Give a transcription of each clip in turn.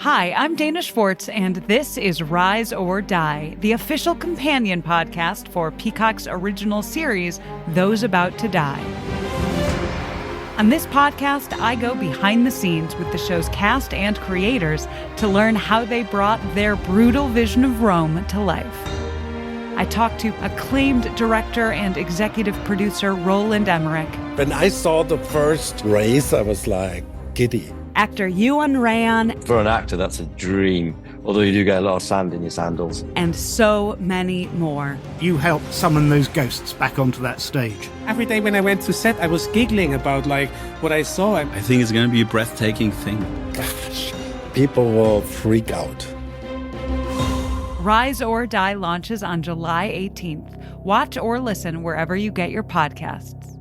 Hi, I'm Dana Schwartz, and this is Rise or Die, the official companion podcast for Peacock's original series, Those About to Die. On this podcast, I go behind the scenes with the show's cast and creators to learn how they brought their brutal vision of Rome to life. I talked to acclaimed director and executive producer Roland Emmerich. When I saw the first race, I was like giddy. Actor Ewan Ryan. For an actor, that's a dream, although you do get a lot of sand in your sandals. And so many more. You helped summon those ghosts back onto that stage. Every day when I went to set, I was giggling about what I saw. I think it's going to be a breathtaking thing. Gosh, people will freak out. Rise or Die launches on July 18th. Watch or listen wherever you get your podcasts.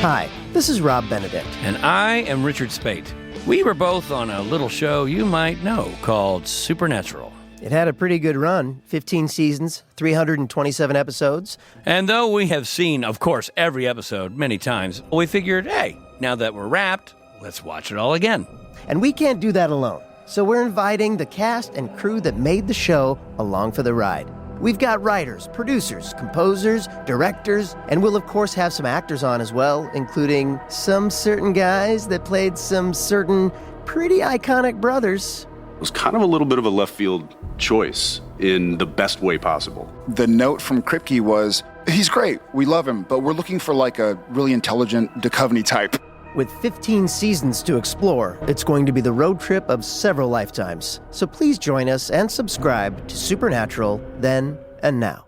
Hi, this is Rob Benedict. And I am Richard Spate. We were both on a little show you might know called Supernatural. It had a pretty good run, 15 seasons, 327 episodes. And though we have seen, of course, every episode many times, we figured, hey, now that we're wrapped, let's watch it all again. And we can't do that alone, so we're inviting the cast and crew that made the show along for the ride. We've got writers, producers, composers, directors, and we'll of course have some actors on as well, including some certain guys that played some certain pretty iconic brothers. It was kind of a little bit of a left field choice in the best way possible. The note from Kripke was, he's great, we love him, but we're looking for like a really intelligent Duchovny type. With 15 seasons to explore, it's going to be the road trip of several lifetimes. So please join us and subscribe to Supernatural then and now.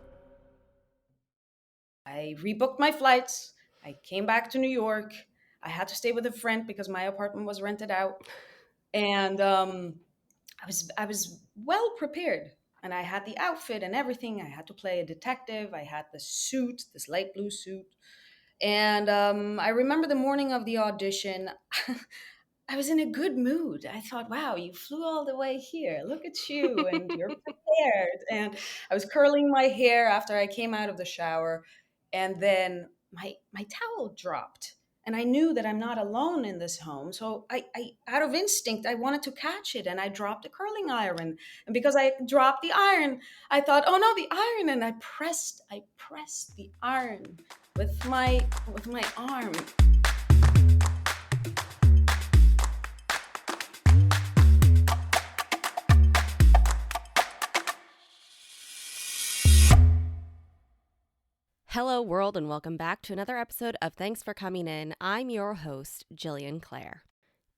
I rebooked my flights. I came back to New York. I had to stay with a friend because my apartment was rented out. And I was well prepared. And I had the outfit and everything. I had to play a detective. I had the suit, this light blue suit. And I remember the morning of the audition, I was in a good mood. I thought, wow, you flew all the way here. Look at you, and you're prepared. And I was curling my hair after I came out of the shower. And then my towel dropped. And I knew that I'm not alone in this home. So I out of instinct, I wanted to catch it. And I dropped the curling iron. And because I dropped the iron, I thought, oh no, the iron. And I pressed the iron with my arm. Hello world, and welcome back to another episode of Thanks for Coming In. I'm your host, Jillian Clare.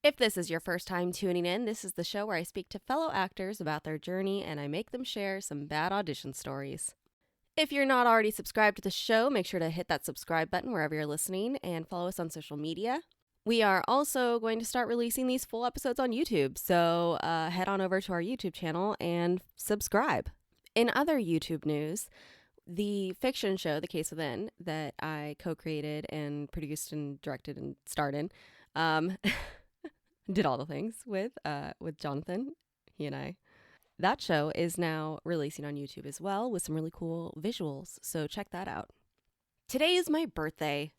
If this is your first time tuning in, this is the show where I speak to fellow actors about their journey and I make them share some bad audition stories. If you're not already subscribed to the show, make sure to hit that subscribe button wherever you're listening and follow us on social media. We are also going to start releasing these full episodes on YouTube, so head on over to our YouTube channel and subscribe. In other YouTube news, the fiction show, The Case Within, that I co-created and produced and directed and starred in, did all the things with Jonathan, he and I. That show is now releasing on YouTube as well with some really cool visuals, so check that out. Today is my birthday.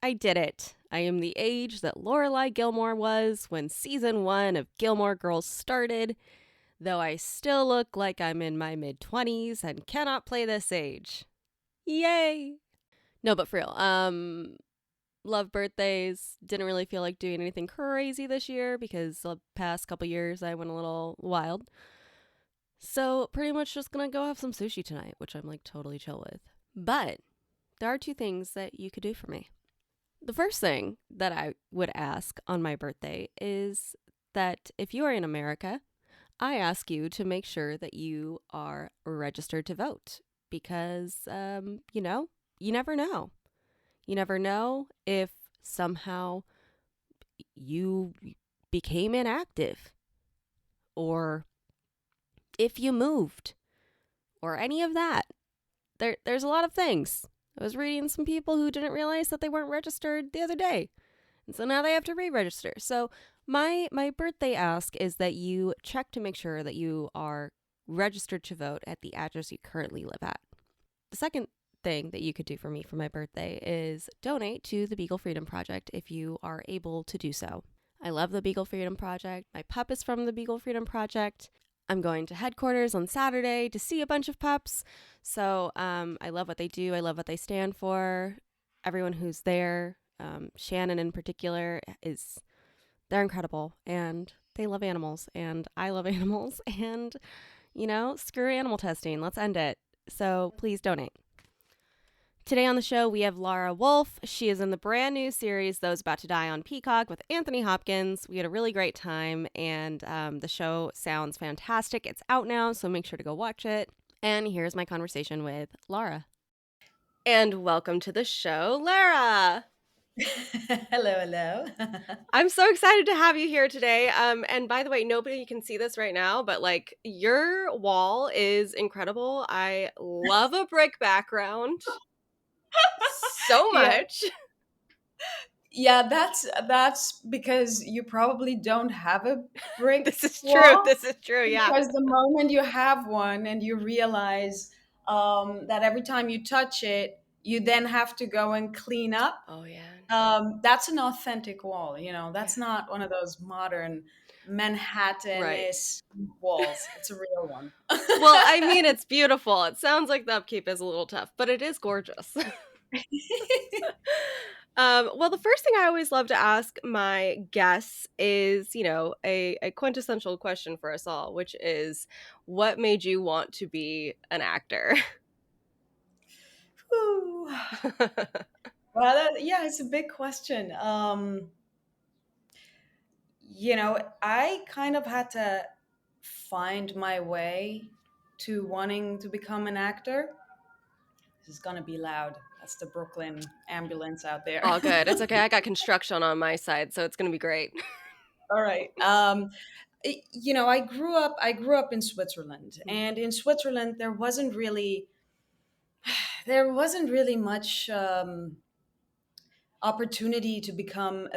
I did it. I am the age that Lorelai Gilmore was when season 1 of Gilmore Girls started, though I still look like I'm in my mid-20s and cannot play this age. Yay! No, but for real, love birthdays. Didn't really feel like doing anything crazy this year because the past couple years I went a little wild. So pretty much just gonna go have some sushi tonight, which I'm like totally chill with. But there are 2 things that you could do for me. The first thing that I would ask on my birthday is that if you are in America, I ask you to make sure that you are registered to vote because, you never know. You never know if somehow you became inactive or if you moved or any of that. There's a lot of things. I was reading some people who didn't realize that they weren't registered the other day. And so now they have to re-register. So my birthday ask is that you check to make sure that you are registered to vote at the address you currently live at. The second thing that you could do for me for my birthday is donate to the Beagle Freedom Project if you are able to do so. I love the Beagle Freedom Project. My pup is from the Beagle Freedom Project. I'm going to headquarters on Saturday to see a bunch of pups. So I love what they do. I love what they stand for. Everyone who's there, Shannon in particular, they're incredible. And they love animals. And I love animals. And, screw animal testing. Let's end it. So please donate. Today on the show, we have Lara Wolf. She is in the brand new series, Those About to Die on Peacock with Anthony Hopkins. We had a really great time, and the show sounds fantastic. It's out now, so make sure to go watch it. And here's my conversation with Lara. And welcome to the show, Lara. Hello. I'm so excited to have you here today. And by the way, nobody can see this right now, but your wall is incredible. I love a brick background. So much. Yeah, that's because you probably don't have a brick This is wall. true. Yeah. Because the moment you have one and you realize that every time you touch it, you then have to go and clean up. Oh yeah. That's an authentic wall. That's not one of those modern Manhattan-ish walls. It's a real one. Well, I mean, it's beautiful. It sounds like the upkeep is a little tough, but it is gorgeous. Well, the first thing I always love to ask my guests is, a quintessential question for us all, which is, what made you want to be an actor? Well, it's a big question. I kind of had to find my way to wanting to become an actor. This is gonna be loud. That's the Brooklyn ambulance out there. All good. It's okay. I got construction on my side, so it's gonna be great. All right. I grew up in Switzerland, and in Switzerland there wasn't really much opportunity to become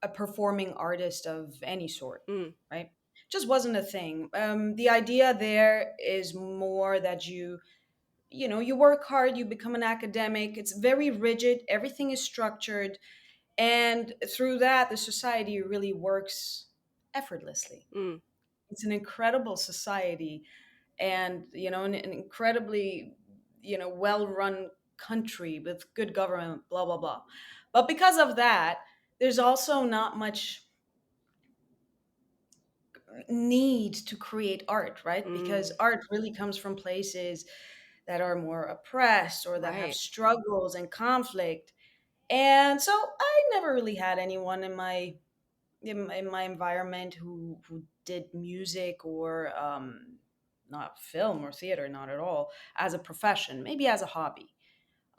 a performing artist of any sort, right? Just wasn't a thing. The idea there is more that you work hard, you become an academic. It's very rigid. Everything is structured. And through that, the society really works effortlessly. It's an incredible society and, an incredibly, well-run country with good government, blah, blah, blah. But because of that, there's also not much need to create art, right? Because art really comes from places that are more oppressed or that have struggles and conflict. And so I never really had anyone in my environment who did music or not film or theater, not at all, as a profession, maybe as a hobby.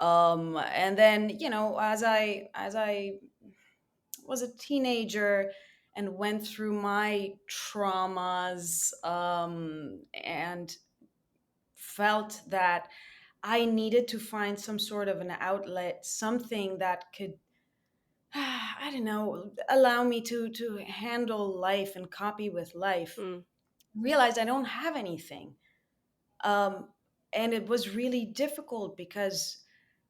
And then, as I was a teenager and went through my traumas and felt that I needed to find some sort of an outlet, something that could, I don't know, allow me to handle life and copy with life. Realized I don't have anything. And it was really difficult because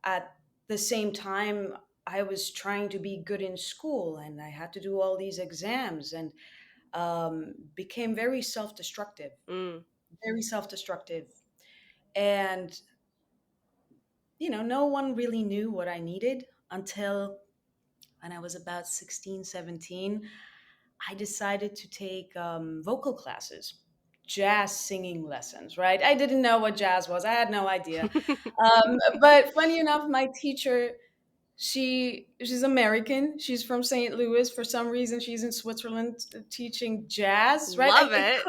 at the same time, I was trying to be good in school and I had to do all these exams and became very self-destructive. Very self-destructive. And, no one really knew what I needed until when I was about 16, 17. I decided to take vocal classes, jazz singing lessons, right? I didn't know what jazz was. I had no idea. But funny enough, my teacher, she's American. She's from St. Louis. For some reason, she's in Switzerland teaching jazz, right? Love I it.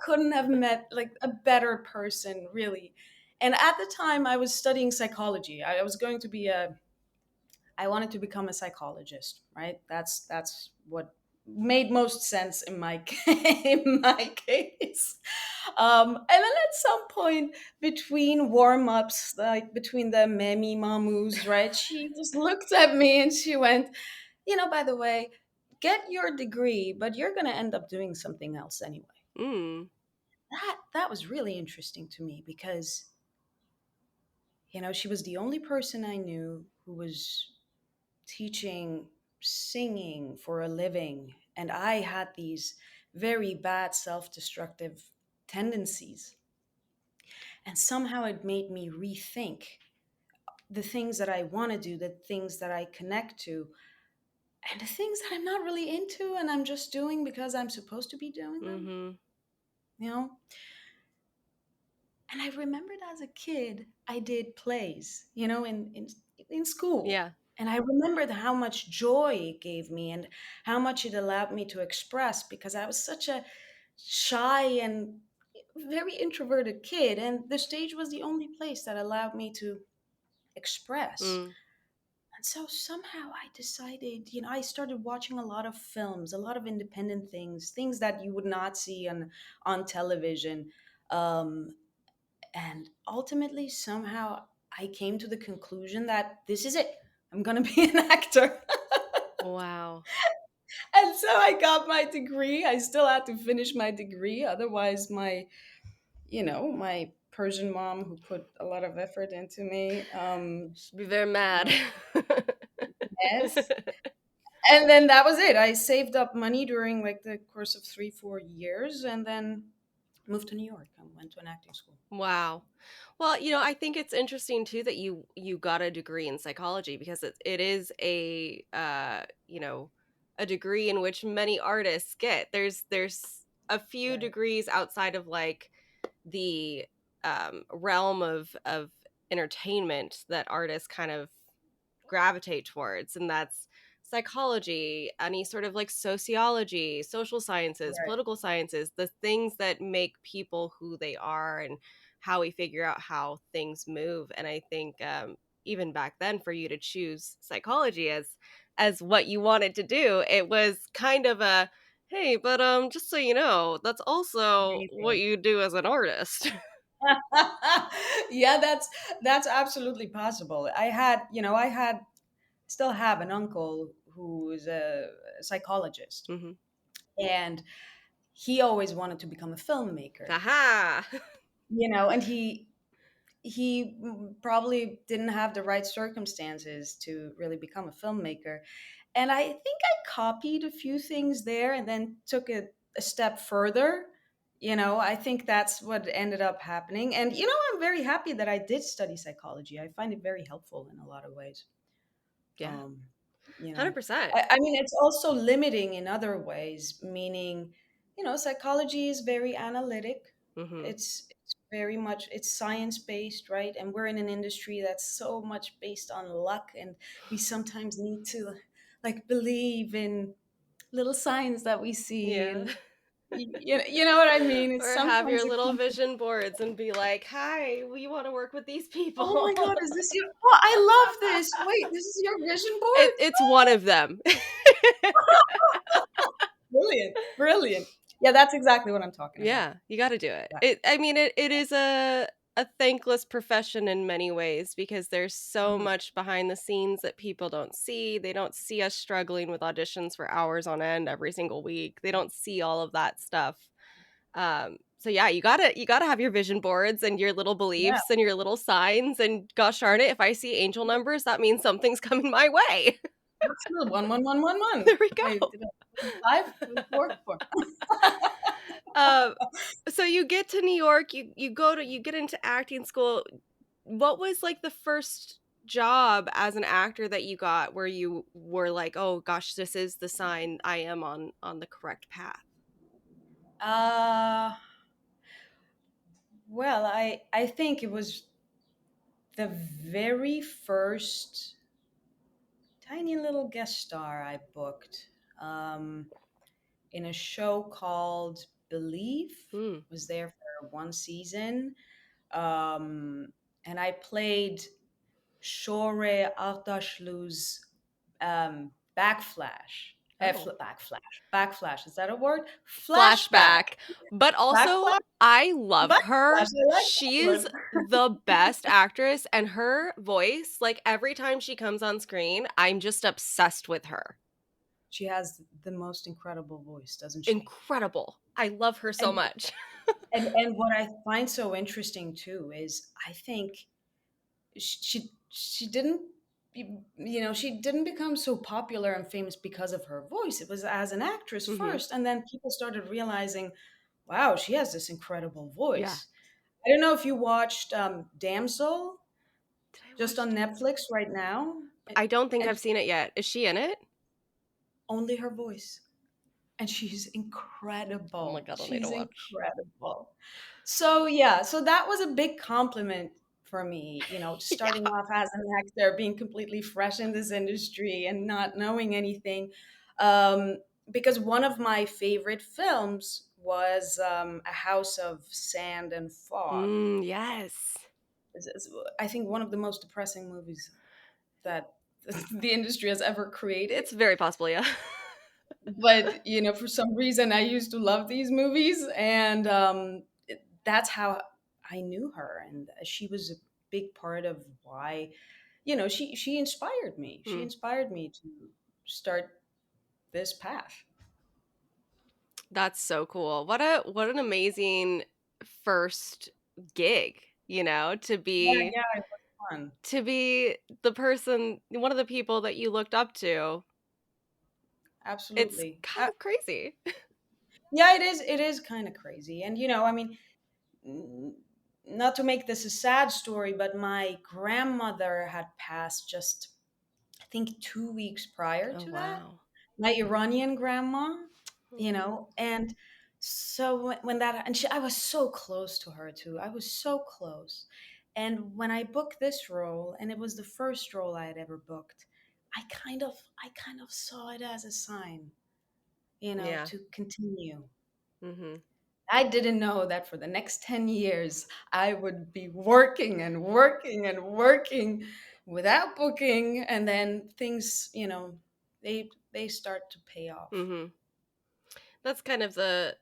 couldn't have met like a better person, really. And at the time, I was studying psychology. I wanted to become a psychologist, right? That's what made most sense in my in my case. And then at some point between warm-ups, like between the Memi Mamus, right? She just looked at me and she went, by the way, get your degree, but you're gonna end up doing something else anyway. That was really interesting to me because, she was the only person I knew who was teaching singing for a living, and I had these very bad self-destructive tendencies. And somehow it made me rethink the things that I want to do, the things that I connect to, and the things that I'm not really into and I'm just doing because I'm supposed to be doing them, Mm-hmm. you know? And I remembered as a kid, I did plays, in school. Yeah. And I remembered how much joy it gave me and how much it allowed me to express, because I was such a shy and very introverted kid. And the stage was the only place that allowed me to express. Mm. And so somehow I decided, I started watching a lot of films, a lot of independent things that you would not see on television. And ultimately, somehow, I came to the conclusion that this is it. I'm going to be an actor. Wow. And so I got my degree. I still had to finish my degree. Otherwise, my Persian mom, who put a lot of effort into me, Should be very mad. yes. And then that was it. I saved up money during like the course of 3-4 years, and then moved to New York and went to an acting school. Wow. Well, I think it's interesting too that you got a degree in psychology, because it is a degree in which many artists get. There's a few degrees outside of like the realm of entertainment that artists kind of gravitate towards, and that's psychology, any sort of like sociology, social sciences, Right. political sciences, the things that make people who they are and how we figure out how things move. And I think even back then, for you to choose psychology as what you wanted to do, it was kind of a, hey, but just so you know, that's also what you do as an artist. Yeah, that's absolutely possible. I still have an uncle who is a psychologist, Mm-hmm. and he always wanted to become a filmmaker. Aha! And he probably didn't have the right circumstances to really become a filmmaker. And I think I copied a few things there and then took it a step further. I think that's what ended up happening. And, I'm very happy that I did study psychology. I find it very helpful in a lot of ways. Yeah. Um, you know, 100%. I mean, it's also limiting in other ways, meaning, psychology is very analytic. Mm-hmm. It's very much, it's science based, right? And we're in an industry that's so much based on luck, and we sometimes need to like believe in little signs that we see, Yeah. and you know what I mean? It's Or have your sometimes it little comes. vision boards and be like, hi, we want to work with these people. Oh my God, is this your? Oh, I love this. Wait, this is your vision board? It's one of them. Brilliant, brilliant. Yeah, that's exactly what I'm talking about. Yeah, you got to do it. Yeah. It is a thankless profession in many ways, because there's so much behind the scenes that people don't see. They don't see us struggling with auditions for hours on end every single week. They don't see all of that stuff. So yeah, you gotta have your vision boards and your little Yeah. beliefs and your little signs. And gosh darn it, if I see angel numbers, that means something's coming my way. That's good. 1 1 1 1 1. There we go. Wait, 5 4 4. So you get to New York, you get into acting school. What was like the first job as an actor that you got where you were like, oh gosh, this is the sign I am on the correct path? Well, I think it was the very first tiny little guest star I booked in a show called Believe. Was there for 1 season. And I played Shore Ardashlu's backflash. Backflash. Is that a word? Flashback. But also, Backflash? I love her. Backflash, I like She that is word. the best actress, and her voice, like every time she comes on screen, I'm just obsessed with her. She has the most incredible voice, doesn't she? Incredible. I love her so much. And what I find so interesting too is I think she didn't she didn't become so popular and famous because of her voice. It was as an actress first, and then people started realizing, wow, she has this incredible voice. Yeah. I don't know if you watched Damsel, just on Netflix right now. I don't think I've seen it yet. Is she in it? Only her voice. And she's incredible. Oh my God, I'll need to watch. She's incredible. So yeah, so that was a big compliment for me, starting off as an actor, being completely fresh in this industry and not knowing anything. Because one of my favorite films was A House of Sand and Fog. Yes. It's, I think, one of the most depressing movies that the industry has ever created. It's very possible, yeah. But for some reason I used to love these movies, and that's how I knew her, and she was a big part of why she inspired me. She inspired me to start this path. That's so cool. What an amazing first gig, to be yeah, it was fun. To be the person, one of the people that you looked up to. Absolutely. It's kind of crazy. Yeah, it is kind of crazy. And not to make this a sad story, but my grandmother had passed just, I think, 2 weeks prior to that. My Iranian grandma, and so when that, and I was so close to her too. I was so close. And when I booked this role, and it was the first role I had ever booked, I kind of saw it as a sign, to continue. Mm-hmm. I didn't know that for the next 10 years, I would be working and working and working without booking. And then things, they start to pay off. Mm-hmm. That's kind of the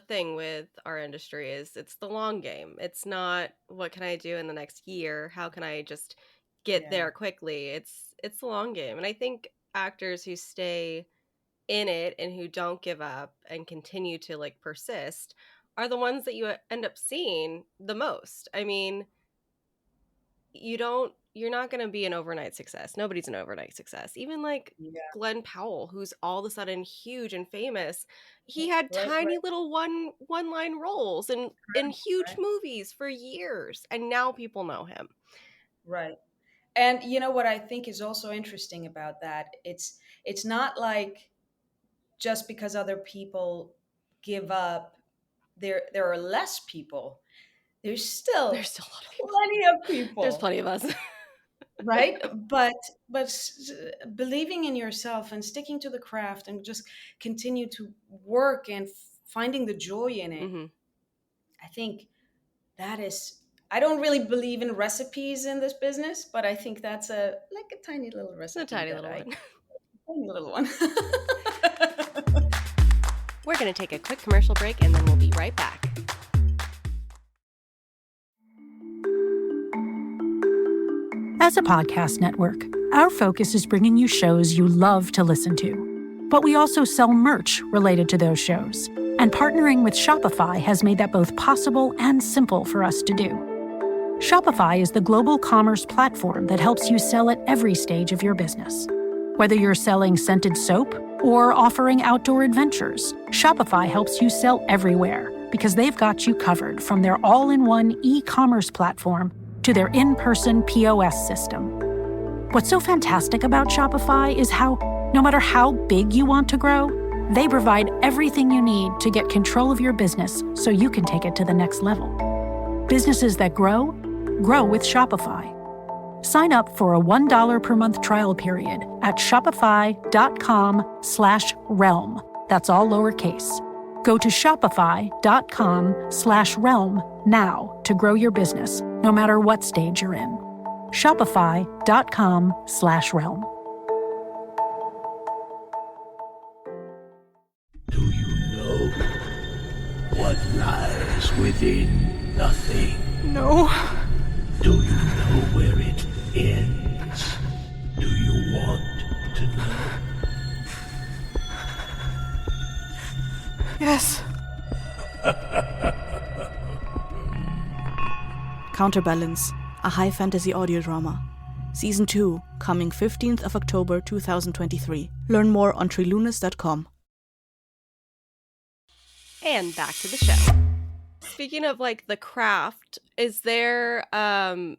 thing with our industry is it's the long game. It's not what can I do in the next year? How can I just get there quickly? It's the long game. And I think actors who stay in it and who don't give up and continue to persist are the ones that you end up seeing the most. I mean, you're not going to be an overnight success. Nobody's an overnight success. Even Glenn Powell, who's all of a sudden huge and famous, he had tiny little one-line roles in huge movies for years, and now people know him. Right. And what I think is also interesting about that, it's not like just because other people give up, there are less people. There's still a lot of people. Plenty of people. There's plenty of us. Right? But believing in yourself and sticking to the craft and just continue to work and finding the joy in it. Mm-hmm. I think that is, I don't really believe in recipes in this business, but I think that's a tiny little recipe. It's a tiny little one. Tiny little one. We're going to take a quick commercial break and then we'll be right back. As a podcast network, our focus is bringing you shows you love to listen to. But we also sell merch related to those shows. And partnering with Shopify has made that both possible and simple for us to do. Shopify is the global commerce platform that helps you sell at every stage of your business. Whether you're selling scented soap or offering outdoor adventures, Shopify helps you sell everywhere because they've got you covered from their all-in-one e-commerce platform to their in-person POS system. What's so fantastic about Shopify is how, no matter how big you want to grow, they provide everything you need to get control of your business so you can take it to the next level. Businesses that grow with Shopify. Sign up for a $1 per month trial period at shopify.com/realm. That's all lowercase. Go to shopify.com/realm now to grow your business, no matter what stage you're in. Shopify.com/realm. Do you know what lies within nothing? No. Do you know where it ends? Do you want to know? Yes. Counterbalance, a high fantasy audio drama. Season 2, coming 15th of October 2023. Learn more on trilunas.com. And back to the show. Speaking of like the craft, is there any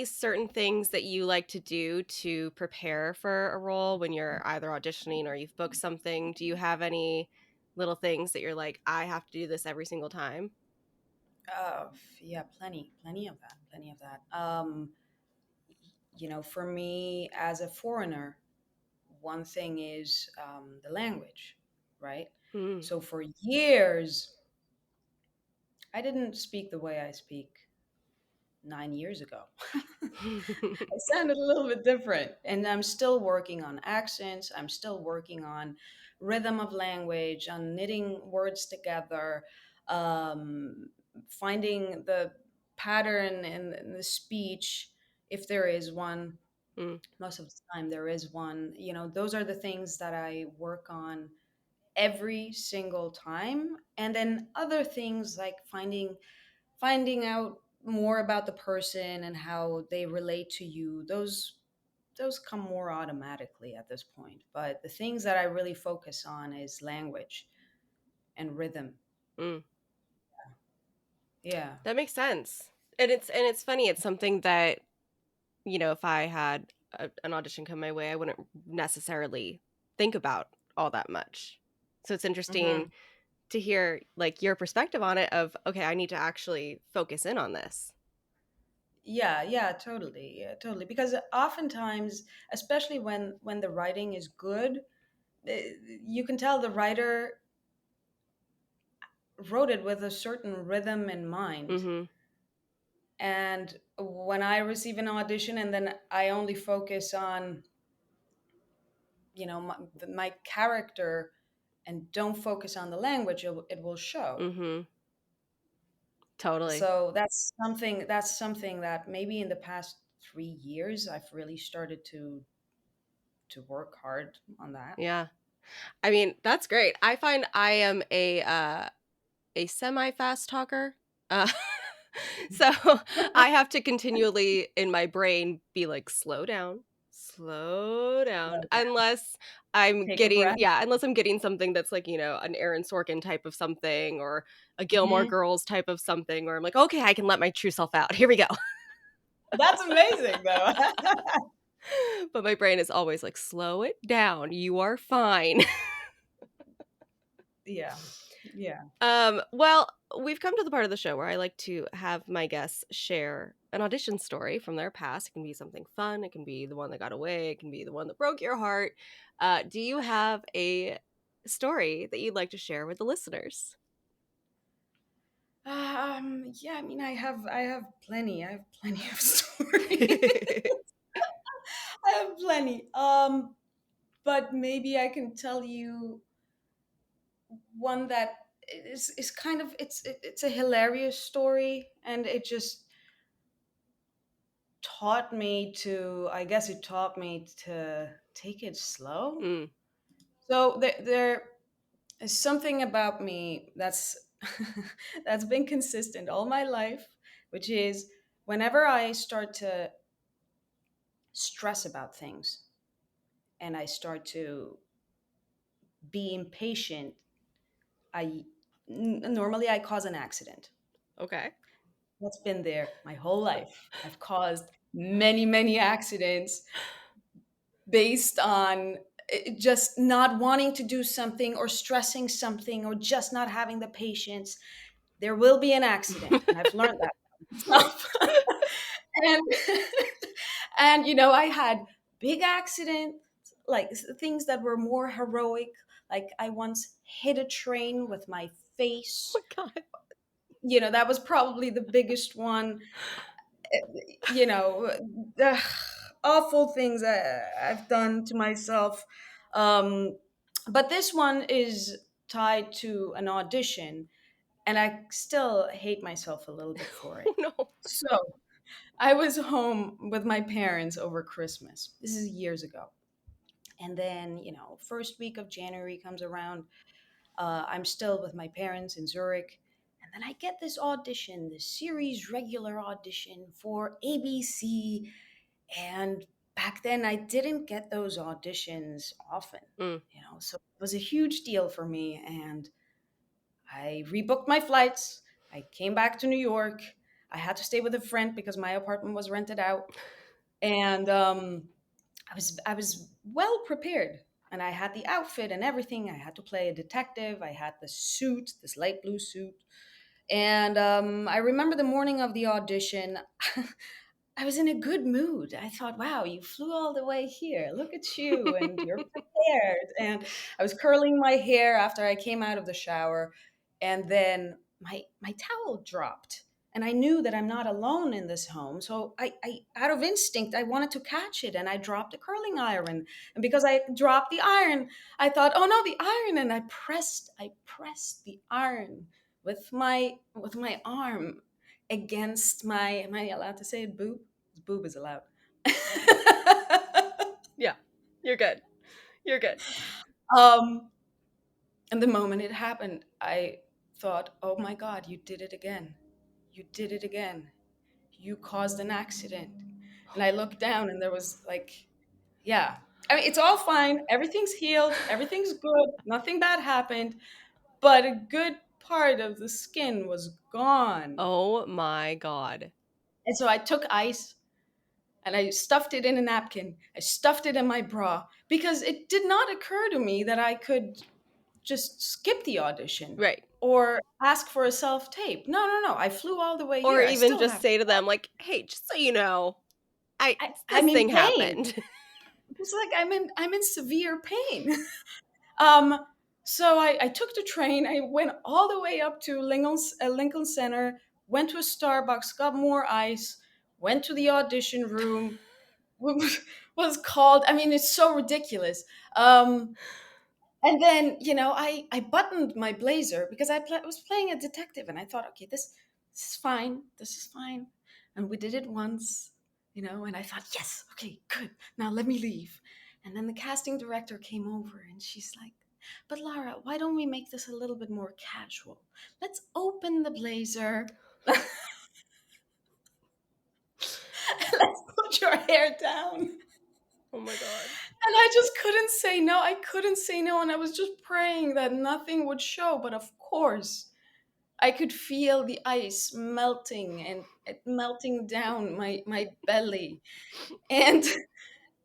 certain things that you like to do to prepare for a role when you're either auditioning or you've booked something? Do you have any little things that you're like, I have to do this every single time? Yeah, plenty of that. For me as a foreigner, one thing is the language, right? So for years, I didn't speak the way I speak 9 years ago. I sounded a little bit different. And I'm still working on accents. I'm still working on rhythm of language, on knitting words together, finding the pattern in the speech, if there is one. Most of the time, there is one. Those are the things that I work on every single time. And then other things like finding out more about the person and how they relate to you, those come more automatically at this point. But the things that I really focus on is language and rhythm. Yeah, that makes sense. And it's funny. It's something that, if I had an audition come my way, I wouldn't necessarily think about all that much. So it's interesting to hear like your perspective on it of, okay, I need to actually focus in on this. Yeah, totally. Because oftentimes, especially when the writing is good, you can tell the writer wrote it with a certain rhythm in mind. And when I receive an audition and then I only focus on, my character and don't focus on the language, it will show. Totally. So that's something that maybe in the past 3 years I've really started to work hard on that. Yeah. I mean, that's great. I find I am a semi-fast talker. So I have to continually in my brain be like, slow down, unless I'm Take a breath. getting something that's like, an Aaron Sorkin type of something or a Gilmore Girls type of something where I'm like, okay, I can let my true self out. Here we go. That's amazing though. But my brain is always like, slow it down. You are fine. Yeah. Well, we've come to the part of the show where I like to have my guests share an audition story from their past. It can be something fun. It can be the one that got away. It can be the one that broke your heart. Do you have a story that you'd like to share with the listeners? Yeah, I mean, I have plenty of stories. I have plenty. But maybe I can tell you one that is kind of it's a hilarious story, and it just taught me to take it slow. So there is something about me that's that's been consistent all my life, which is whenever I start to stress about things and I start to be impatient, normally I cause an accident. Okay. That's been there my whole life. I've caused many accidents based on just not wanting to do something or stressing something or just not having the patience. There will be an accident, and I've learned that. and I had big accidents, like things that were more heroic. Like I once hit a train with my face. Oh my God. That was probably the biggest one. Awful things I've done to myself. But this one is tied to an audition, and I still hate myself a little bit for it. No. So I was home with my parents over Christmas. This is years ago. And then, first week of January comes around. I'm still with my parents in Zurich. And then I get this audition, this series regular audition for ABC. And back then I didn't get those auditions often, so it was a huge deal for me. And I rebooked my flights. I came back to New York. I had to stay with a friend because my apartment was rented out. And I was well prepared. And I had the outfit and everything. I had to play a detective. I had the suit, this light blue suit. And I remember the morning of the audition, I was in a good mood. I thought, wow, you flew all the way here. Look at you, and you're prepared. And I was curling my hair after I came out of the shower, and then my towel dropped. And I knew that I'm not alone in this home. So I out of instinct, I wanted to catch it, and I dropped the curling iron. And because I dropped the iron, I thought, oh no, the iron. And I pressed the iron with my arm against my, am I allowed to say it, boob? Boob is allowed. Yeah, you're good. You're good. And the moment it happened, I thought, oh my God, you did it again. You did it again. You caused an accident. And I looked down and there was like, yeah. I mean, it's all fine. Everything's healed. Everything's good. Nothing bad happened. But a good part of the skin was gone. Oh my God. And so I took ice and I stuffed it in a napkin. I stuffed it in my bra because it did not occur to me that I could just skip the audition. Right. Or ask for a self-tape. No. I flew all the way Or here. even just say to them, like, hey, just so you know, this I'm in thing pain. happened. It's like I'm in severe pain. So I took the train. I went all the way up to Lincoln Center, went to a Starbucks, got more ice, went to the audition room, was called. I mean, it's so ridiculous. And then, I buttoned my blazer because I was playing a detective, and I thought, okay, this is fine. This is fine. And we did it once, and I thought, yes, okay, good. Now let me leave. And then the casting director came over and she's like, but Lara, why don't we make this a little bit more casual? Let's open the blazer. Let's put your hair down. Oh my God. And I just couldn't say no. I couldn't say no. And I was just praying that nothing would show. But of course, I could feel the ice melting and it melting down my belly. And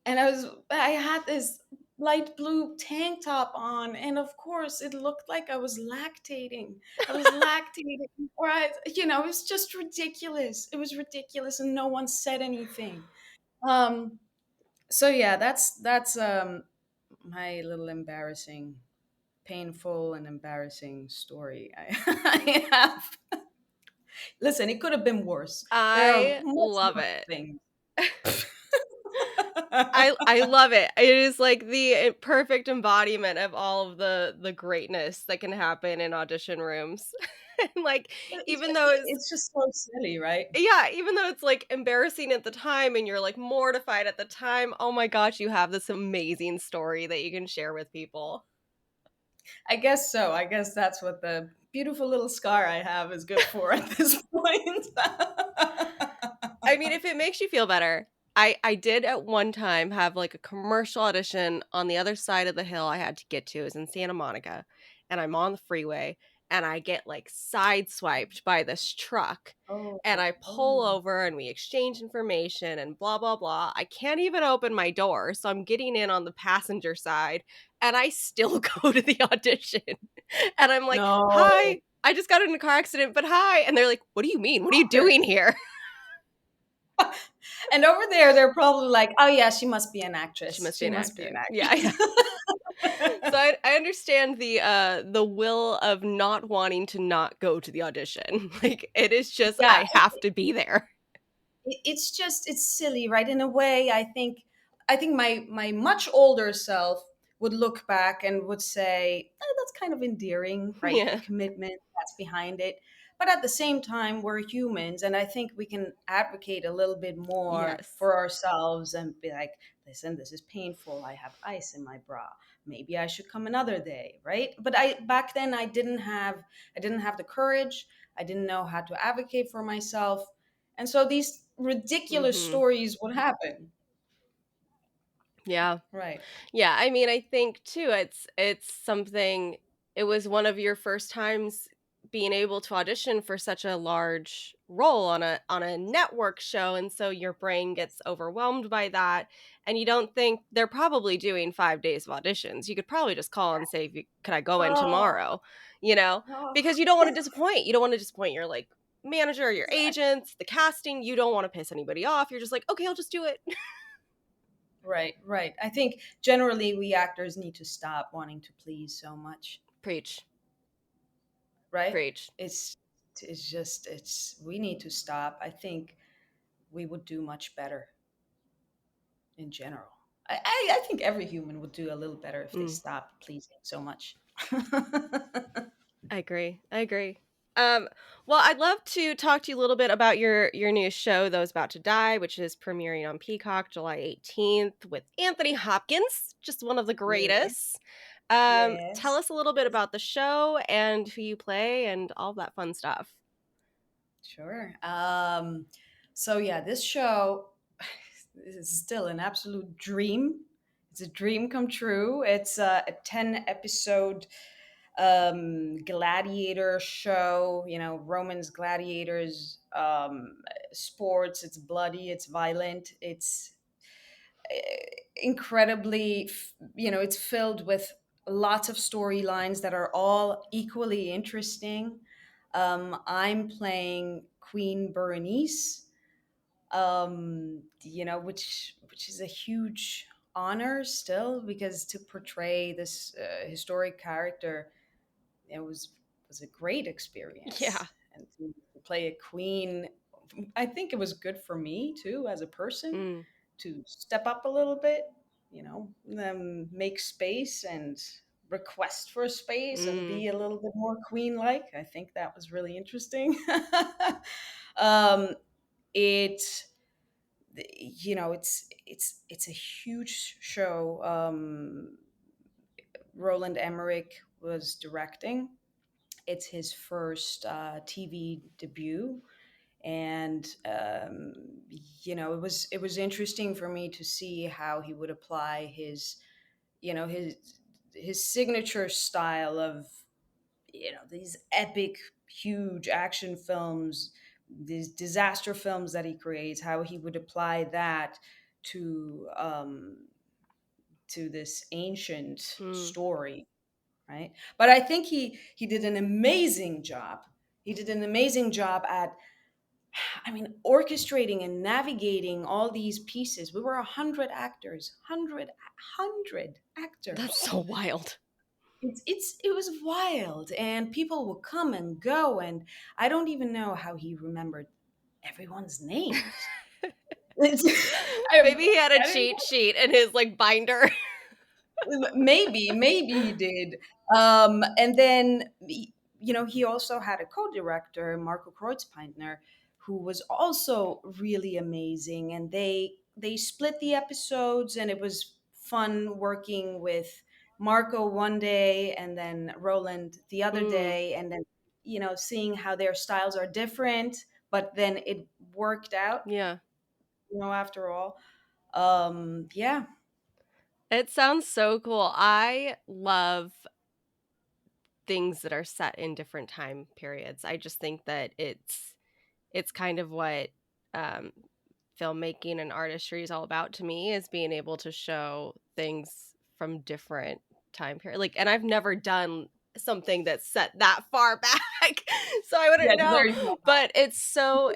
I had this light blue tank top on. And of course, it looked like I was lactating. I was lactating. It was just ridiculous. It was ridiculous. And no one said anything. So yeah, that's my little embarrassing, painful and embarrassing story I have. Listen, it could have been worse. I love worse it. things. I love it. It is like the perfect embodiment of all of the greatness that can happen in audition rooms. And like, even though it's just so silly, right? Yeah, even though it's like embarrassing at the time and you're like mortified at the time, oh my gosh, you have this amazing story that you can share with people. I guess so. I guess that's what the beautiful little scar I have is good for at this point. I mean, if it makes you feel better, I did at one time have like a commercial audition on the other side of the hill I had to get to. It was in Santa Monica, and I'm on the freeway and I get like sideswiped by this truck, and I pull over and we exchange information and blah, blah, blah. I can't even open my door. So I'm getting in on the passenger side and I still go to the audition. And I'm like, hi, I just got in a car accident, but hi. And they're like, what do you mean? What are you doing here? And over there, they're probably like, oh yeah, she must be an actress. She must be an actor. actress. Yeah. So I understand the will of not wanting to not go to the audition. Like, it is just, I have to be there. It's silly, right? In a way, I think my much older self would look back and would say, that's kind of endearing, right? Yeah. The commitment that's behind it. But at the same time, we're humans, and I think we can advocate a little bit more for ourselves and be like, listen, this is painful. I have ice in my bra. Maybe I should come another day, right? But back then I didn't have the courage. I didn't know how to advocate for myself. And so these ridiculous stories would happen. Yeah. Right. Yeah, I mean, I think too it's something it was one of your first times being able to audition for such a large role on a network show, and so your brain gets overwhelmed by that, and you don't think they're probably doing 5 days of auditions. You could probably just call and say, "Could I go in Oh, tomorrow?" You know? oh. Because you don't want to disappoint. You don't want to disappoint your like manager, your Exactly. agents, the casting. You don't want to piss anybody off. You're just like, "Okay, I'll just do it." Right, right. I think generally we actors need to stop wanting to please so much, Preach. right? Preach. It's we need to stop. I think we would do much better in general. I think every human would do a little better if they Mm. stopped pleasing so much. I agree. I agree. Well, I'd love to talk to you a little bit about your new show, Those About to Die, which is premiering on Peacock July 18th with Anthony Hopkins, just one of the Yeah. greatest. Tell Yes. us a little bit about the show and who you play and all that fun stuff. Sure. So yeah, this show is still an absolute dream. It's a dream come true. It's a 10 episode gladiator show, you know, Romans, gladiators, sports. It's bloody, it's violent, it's incredibly, you know, it's filled with lots of storylines that are all equally interesting. I'm playing Queen Berenice, you know, which is a huge honor still, because to portray this historic character, it was a great Yeah. experience, and to play a queen, I think it was good for me too as a person Mm. to step up a little bit, you know, make space and request for space and Mm. be a little bit more queen like. I think that was really interesting. um it you know, it's a huge show. Roland Emmerich was directing. It's his first TV debut, and you know, it was interesting for me to see how he would apply his, you know, his signature style of, you know, these epic, huge action films, these disaster films that he creates, how he would apply that to this ancient Mm. story, right? But I think he did an amazing job. He did an amazing job at, I mean, orchestrating and navigating all these pieces. We were 100 actors, hundred That's actors. so wild. It was wild, and people would come and go, and I don't even know how he remembered everyone's names. Maybe he had a I mean, cheat sheet in his like binder. maybe he did. And then you know, he also had a co-director, Marco Kreutzpeintner, who was also really amazing, and they split the episodes, and it was fun working with Marco one day and then Roland the other Mm. day, and then, you know, seeing how their styles are different, but then it worked out, Yeah. you know, after all. Yeah. It sounds so cool. I love things that are set in different time periods. I just think that it's kind of what um, filmmaking and artistry is all about to me, is being able to show things from different time period. Like, and I've never done something that's set that far back, so I Yeah, wouldn't it's know. very fun. But it's so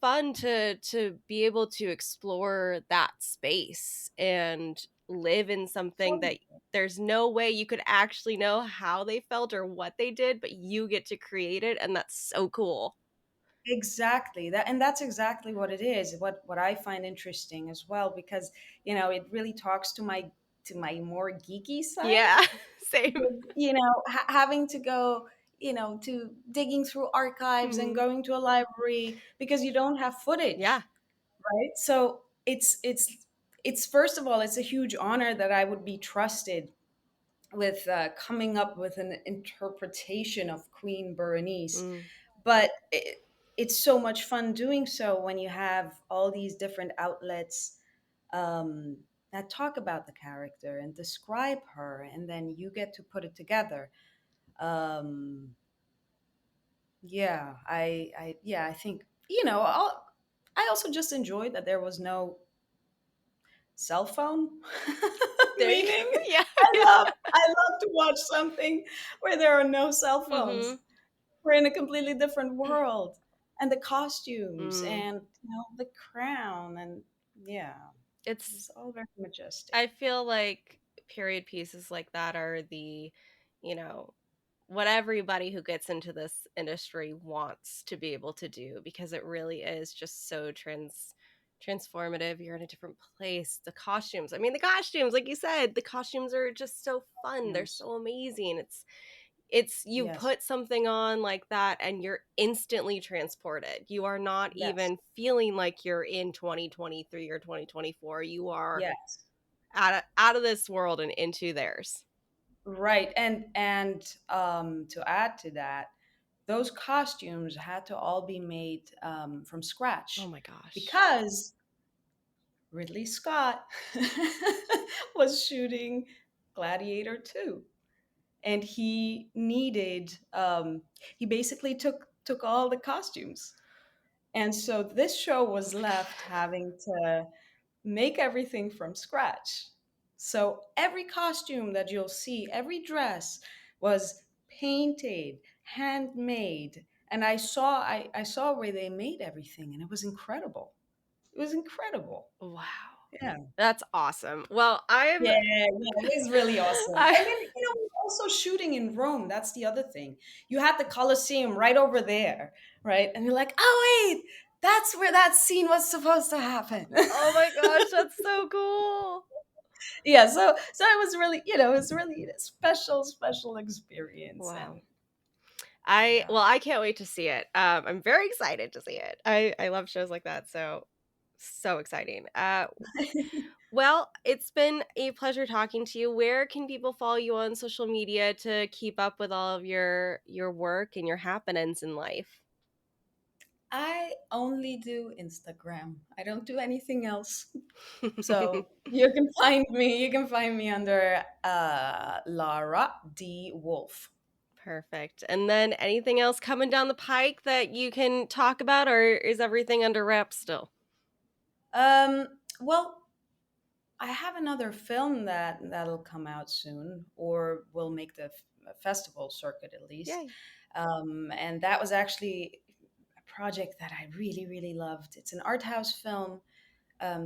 fun to be able to explore that space and live in something that there's no way you could actually know how they felt or what they did, but you get to create it, and that's so cool. Exactly. That, and that's exactly what it is. What I find interesting as well, because, you know, it really talks to my more geeky side. Yeah, same. You know, having to go, you know, to digging through archives and Mhm. going to a library because you don't have Yeah. footage, right? So it's first of all, it's a huge honor that I would be trusted with coming up with an interpretation of Queen Berenice. Mm. But it's so much fun doing so when you have all these different outlets, um, that talk about the character and describe her, and then you get to put it together. Um, I think I also just enjoyed that there was no cell phone meaning. Yeah. I love to watch something where there are no cell phones. Mm-hmm. We're in a completely different world, and the costumes Mm. and the crown, and It's it's all very majestic. I feel like period pieces like that are the, what everybody who gets into this industry wants to be able to do, because it really is just so transformative. You're in a different place. The costumes, like you said, the costumes are just so fun. They're so amazing. It's you Yes. put something on like that and you're instantly transported. You are not Yes. even feeling like you're in 2023 or 2024. You are Yes. out of this world and into theirs. Right. And to add to that, those costumes had to all be made from scratch. Oh my gosh. Because Ridley Scott was shooting Gladiator 2. And he needed he basically took all the costumes. And so this show was left having to make everything from scratch. So every costume that you'll see, every dress was painted, handmade. And I saw where they made everything, and it was incredible. It was incredible. Wow. Yeah. That's awesome. Well, Yeah, it was really awesome. And then, we're also shooting in Rome. That's the other thing. You had the Colosseum right over there, right? And you're like, oh, wait, that's where that scene was supposed to happen. Oh my gosh, that's so cool. Yeah, so it was really, it was really a special experience. Wow. And I can't wait to see it. I'm very excited to see it. I love shows like that, so exciting. Well, it's been a pleasure talking to you. Where can people follow you on social media to keep up with all of your work and your happenings in life? I only do Instagram. I don't do anything else. So you can find me under Lara D. Wolf. Perfect. And then anything else coming down the pike that you can talk about, or is everything under wraps still? Well, I have another film that'll come out soon, or will make the festival circuit at least. Yay. And that was actually a project that I really, really loved. It's an art house film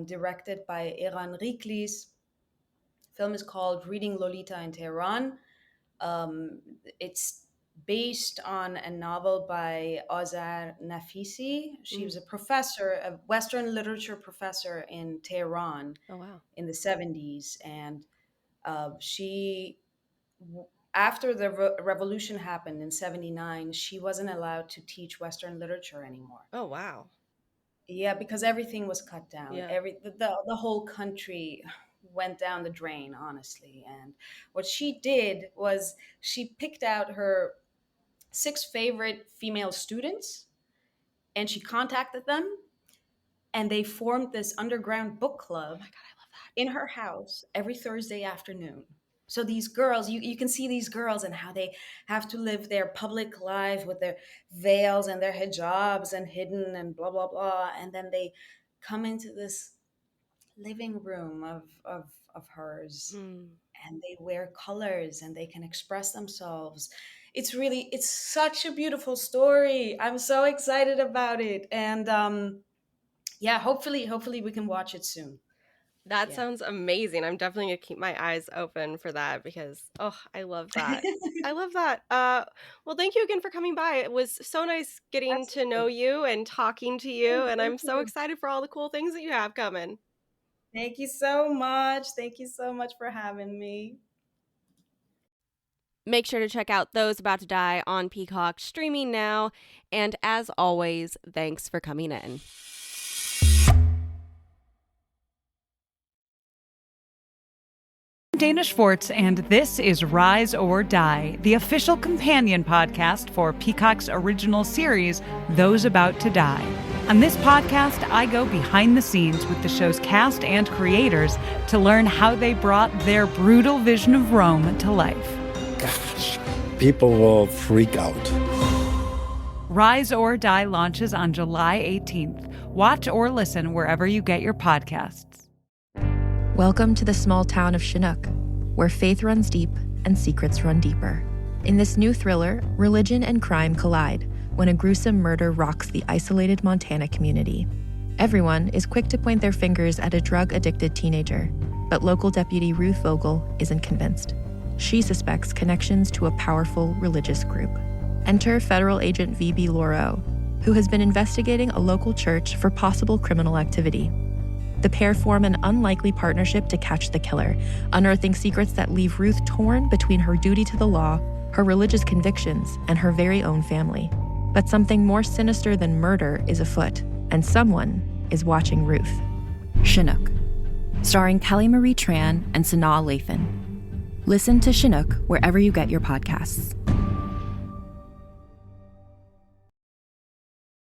directed by Eran Riklis. The film is called Reading Lolita in Tehran. It's based on a novel by Azar Nafisi. She was a professor, a Western literature professor in Tehran. Oh, wow. In the 70s. And after the revolution happened in 79, she wasn't allowed to teach Western literature anymore. Oh, wow. Yeah, because everything was cut down. Yeah. The whole country went down the drain, honestly. And what she did was she picked out her 6 favorite female students, and she contacted them, and they formed this underground book club. Oh my God, I love that. In her house every Thursday afternoon. So these girls, you can see these girls and how they have to live their public life with their veils and their hijabs and hidden and blah, blah, blah. And then they come into this living room of hers, and they wear colors and they can express themselves. It's such a beautiful story. I'm so excited about it. And hopefully we can watch it soon. That sounds amazing. I'm definitely going to keep my eyes open for that because, I love that. I love that. Well, thank you again for coming by. It was so nice getting to know you and talking to you, and I'm so excited for all the cool things that you have coming. Thank you so much. Thank you so much for having me. Make sure to check out Those About to Die on Peacock, streaming now. And as always, thanks for coming in. Dana Schwartz, and this is Rise or Die, the official companion podcast for Peacock's original series, Those About to Die. On this podcast, I go behind the scenes with the show's cast and creators to learn how they brought their brutal vision of Rome to life. Gosh, people will freak out. Rise or Die launches on July 18th. Watch or listen wherever you get your podcasts. Welcome to the small town of Chinook, where faith runs deep and secrets run deeper. In this new thriller, religion and crime collide when a gruesome murder rocks the isolated Montana community. Everyone is quick to point their fingers at a drug-addicted teenager, but local deputy Ruth Vogel isn't convinced. She suspects connections to a powerful religious group. Enter federal agent V.B. Laureau, who has been investigating a local church for possible criminal activity. The pair form an unlikely partnership to catch the killer, unearthing secrets that leave Ruth torn between her duty to the law, her religious convictions, and her very own family. But something more sinister than murder is afoot, and someone is watching Ruth. Chinook, starring Kelly Marie Tran and Sanaa Lathan. Listen to Chinook wherever you get your podcasts.